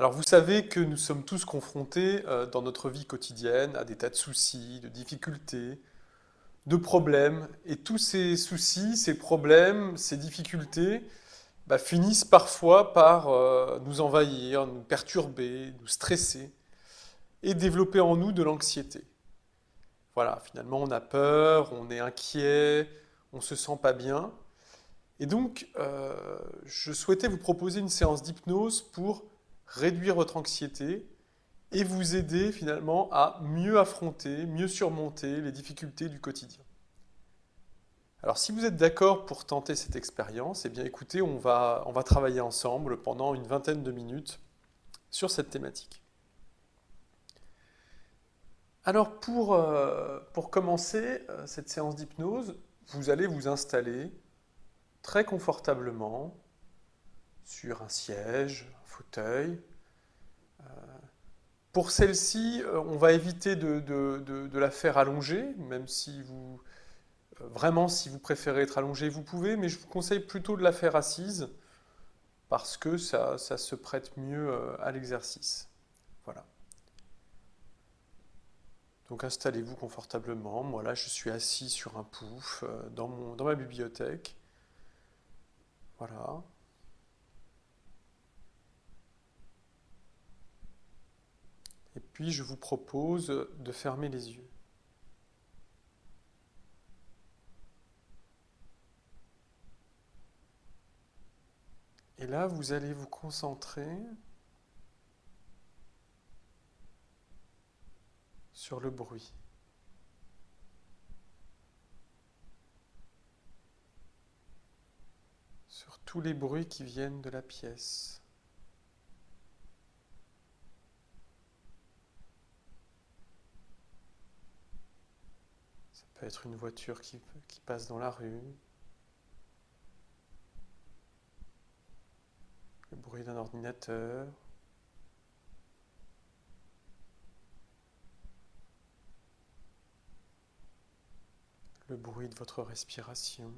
Alors vous savez que nous sommes tous confrontés dans notre vie quotidienne à des tas de soucis, de difficultés, de problèmes. Et tous ces soucis, ces problèmes, ces difficultés finissent parfois par nous envahir, nous perturber, nous stresser et développer en nous de l'anxiété. Voilà, finalement on a peur, on est inquiet, on se sent pas bien. Et donc je souhaitais vous proposer une séance d'hypnose pour réduire votre anxiété et vous aider finalement à mieux affronter, mieux surmonter les difficultés du quotidien. Alors si vous êtes d'accord pour tenter cette expérience, eh bien écoutez, on va travailler ensemble pendant une vingtaine de minutes sur cette thématique. Alors pour commencer cette séance d'hypnose, vous allez vous installer très confortablement sur un siège, un fauteuil. Pour celle-ci, on va éviter de la faire allongée, même si vous, vraiment, si vous préférez être allongé, vous pouvez, mais je vous conseille plutôt de la faire assise parce que ça se prête mieux à l'exercice. Voilà. Donc installez-vous confortablement. Moi là, je suis assis sur un pouf dans ma bibliothèque. Voilà. Et puis je vous propose de fermer les yeux. Et là, vous allez vous concentrer sur le bruit. Sur tous les bruits qui viennent de la pièce. Ça peut être une voiture qui passe dans la rue, le bruit d'un ordinateur, le bruit de votre respiration.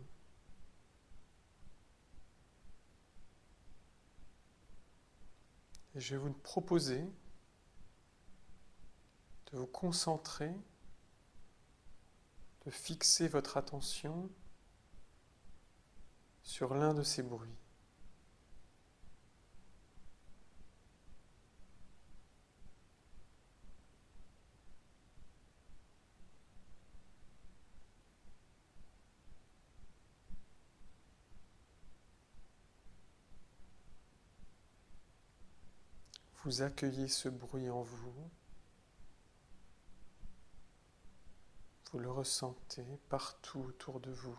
Et je vais vous proposer de vous concentrer, de fixer votre attention sur l'un de ces bruits. Vous accueillez ce bruit en vous, vous le ressentez partout autour de vous.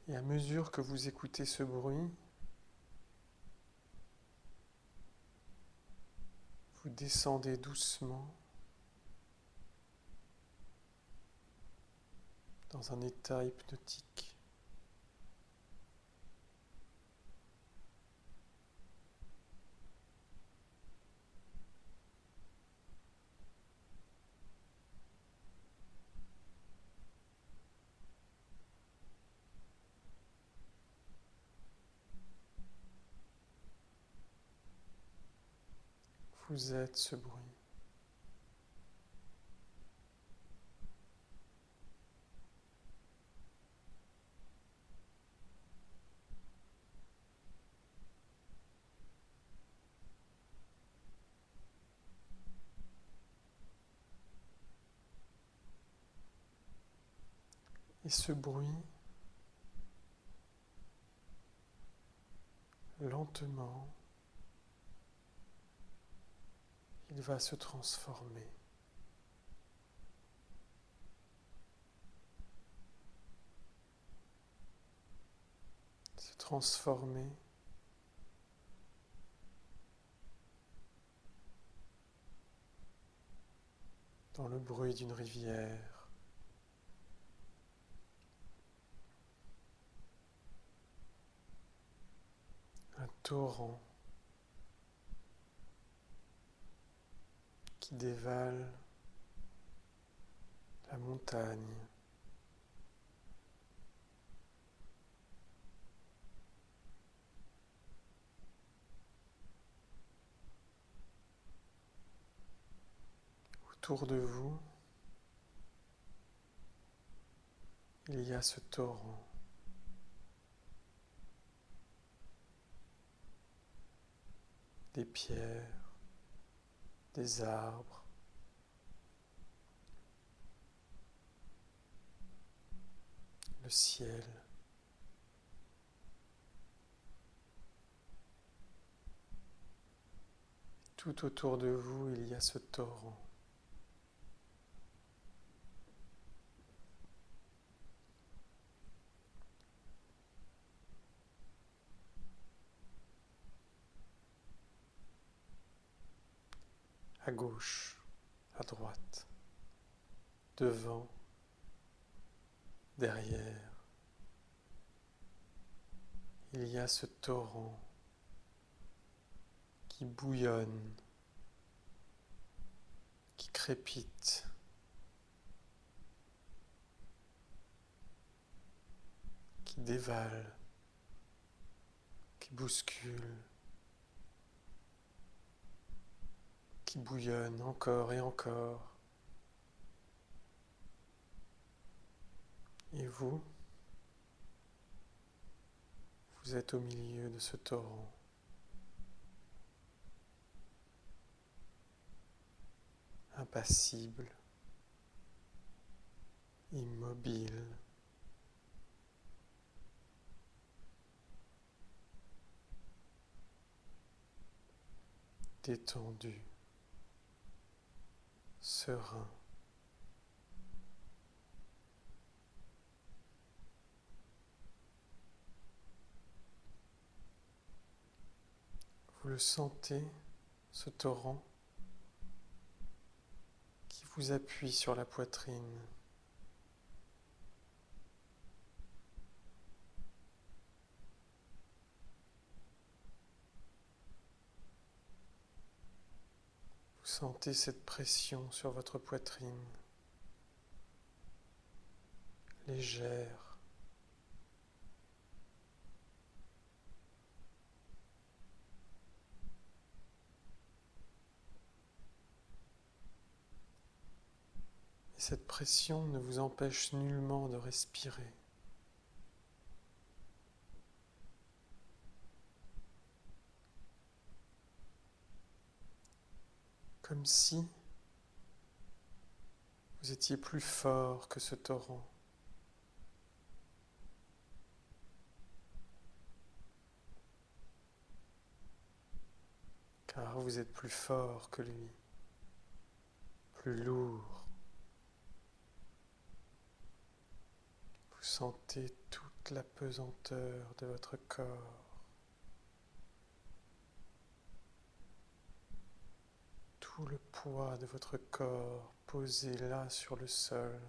Et à mesure que vous écoutez ce bruit, vous descendez doucement dans un état hypnotique. Vous êtes ce bruit. Et ce bruit, lentement, il va se transformer. Se transformer dans le bruit d'une rivière, un torrent, qui dévalent la montagne. Autour de vous, il y a ce torrent. Des pierres, des arbres, le ciel. Tout autour de vous, il y a ce torrent. À gauche, à droite, devant, derrière, il y a ce torrent qui bouillonne, qui crépite, qui dévale, qui bouscule, qui bouillonne encore et encore. Et vous, vous êtes au milieu de ce torrent. Impassible, immobile, détendu, serein. Vous le sentez, ce torrent qui vous appuie sur la poitrine. Vous sentez cette pression sur votre poitrine, légère. Et cette pression ne vous empêche nullement de respirer. Comme si vous étiez plus fort que ce torrent. Car vous êtes plus fort que lui, plus lourd. Vous sentez toute la pesanteur de votre corps. Tout le poids de votre corps posé là sur le sol,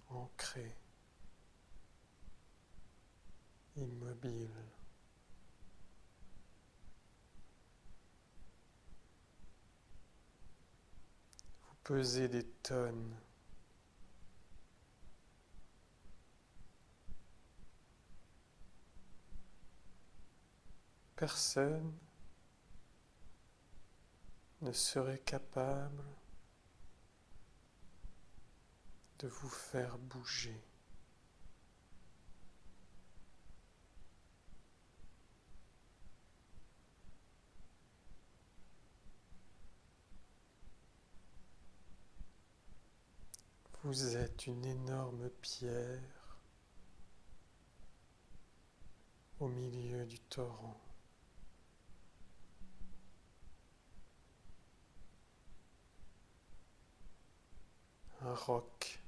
ancré, immobile. Vous pesez des tonnes. Personne ne serait capable de vous faire bouger. Vous êtes une énorme pierre au milieu du torrent. Un roc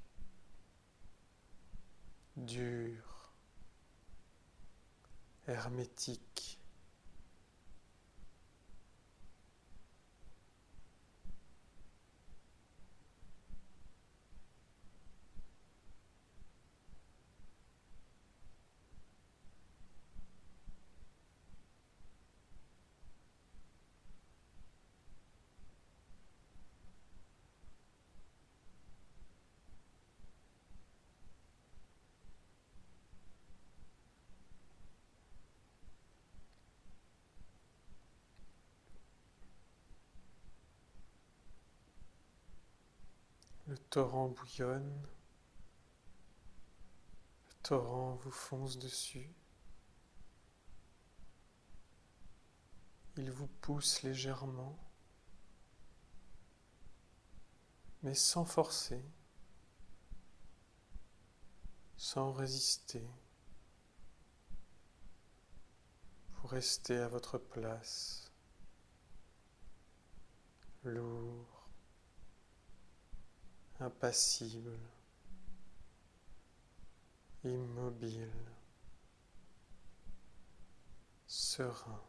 dur, hermétique. torrent bouillonne, le torrent vous fonce dessus, il vous pousse légèrement, mais sans forcer, sans résister. Vous restez à votre place, lourd, impassible, immobile, serein.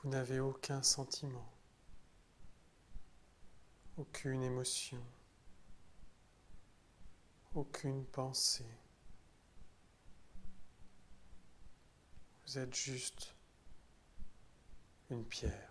Vous n'avez aucun sentiment, aucune émotion, aucune pensée. Vous êtes juste une pierre.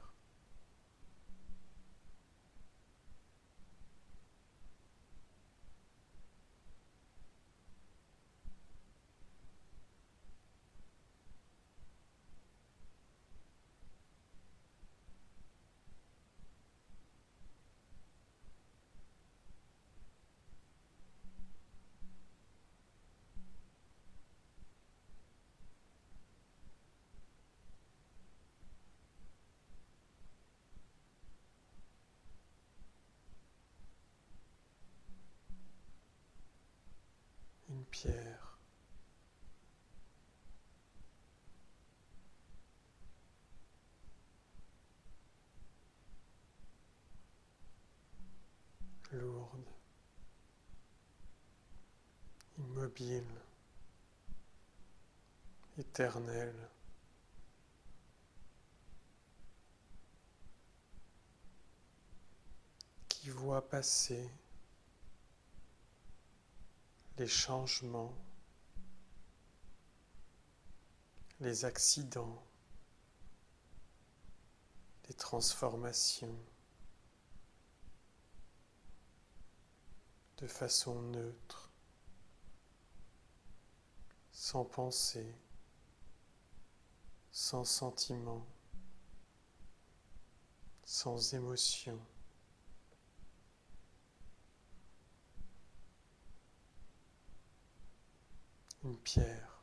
Une pierre. Lourde, immobile, éternelle, qui voit passer les changements, les accidents, les transformations de façon neutre, sans pensée, sans sentiment, sans émotion. Une pierre.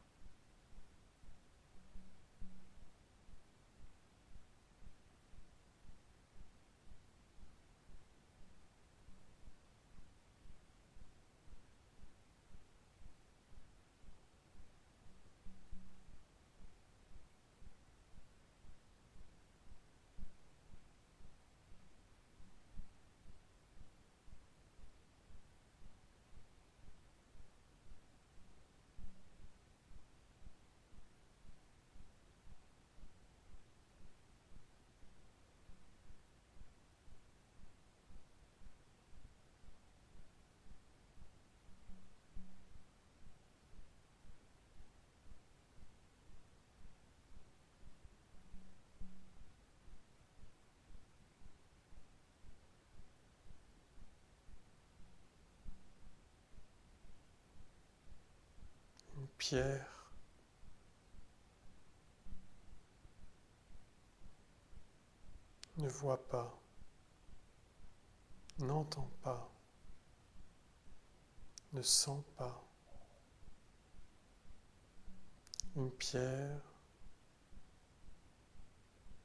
Une pierre ne voit pas, n'entend pas, ne sent pas. Une pierre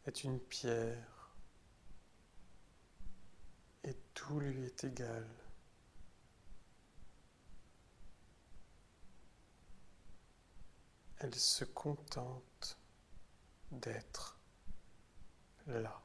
est une pierre et tout lui est égal. Elle se contente d'être là.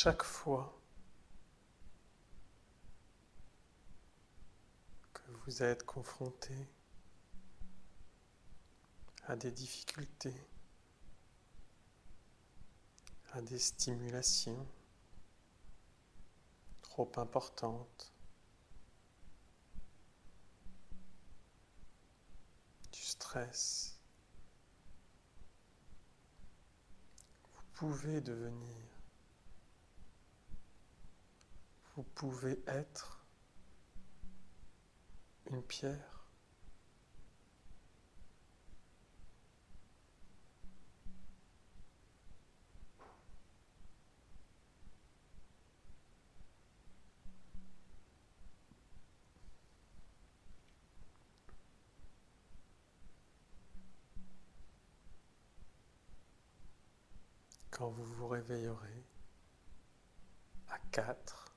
chaque fois que vous êtes confronté à des difficultés, à des stimulations trop importantes, du stress, pouvez devenir, vous pouvez être une pierre. Quand vous vous réveillerez à 4,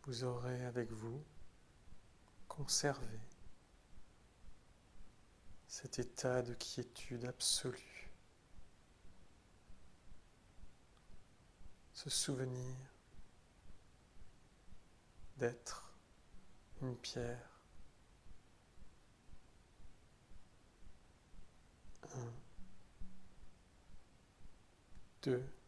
vous aurez avec vous conservé cet état de quiétude absolue, ce souvenir d'être une pierre. 1, 2,